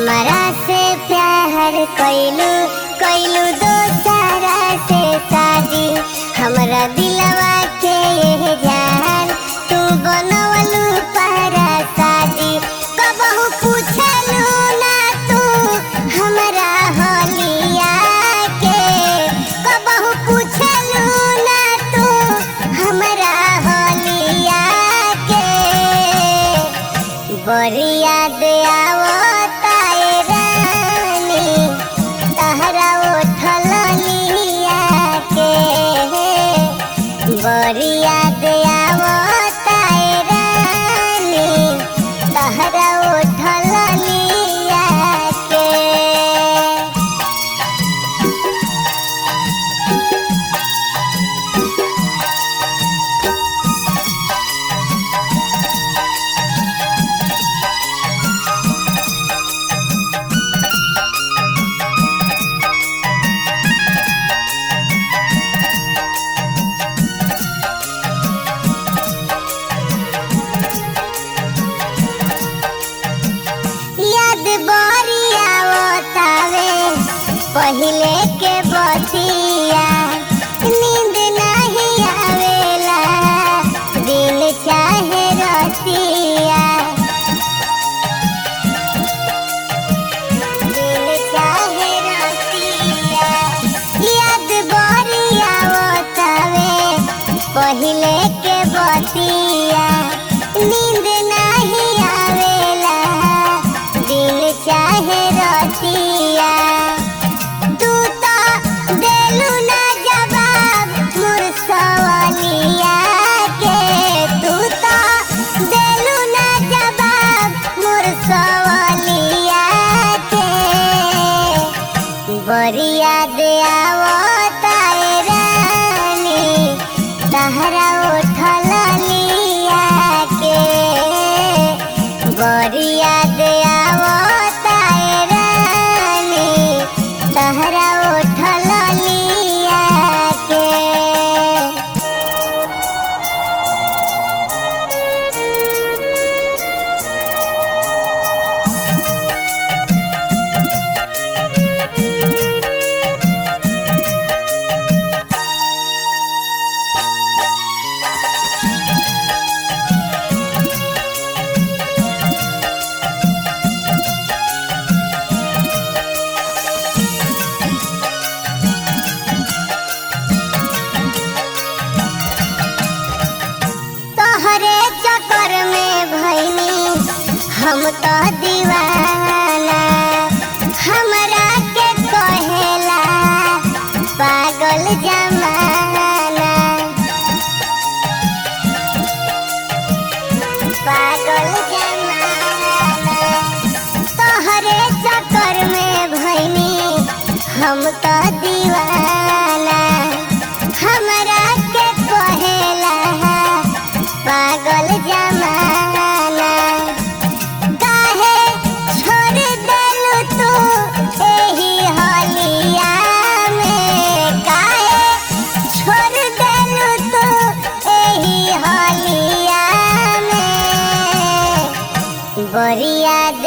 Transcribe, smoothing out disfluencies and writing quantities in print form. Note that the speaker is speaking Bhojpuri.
हमरा से प्यार कैलू कैलू दोसरा से शादी। हमरा दिलवा के ये जान तू बनवलू परा शादी। कबहू पूछलू ना तू हमरा होलिया के, कबहू पूछलू ना तू हमरा होलिया के। बड़ी याद आवता ए रानी तहरा उठल लिया के। बड़ी याद आवता ए रानी तहरा उठल लिया के। याद बड़ी आवतावे पहिले के बतिया। नींद नहीं आवेला दिन चाहे रतिया, दिन चाहे रतिया। याद बड़ी आवतावे पहिले के बतिया। नींद नहीं आवेला दिन चाहे रतिया। तू तो देलू ना जवाब मोर सवालिया के, तू तो देलू ना जवाब मोर सवालिया के। बड़ी याद आवता ए रानी तहरा उठल लिया के। बड़ी याद आवता ए रानी तहरा उठल लिया के। तोहरे चक्कर में भइनी हम तो दीवाना। हमरा के कहेला पागल जमाना, पागल जमाना। तोहरे चक्कर में भइनी हम तो दीवाना। हमरा के कहेला पागल जमाना। काहे छोड़ देलू तू एही होलिया में, काहे छोड़ देलू तू एही होलिया में। बड़ी याद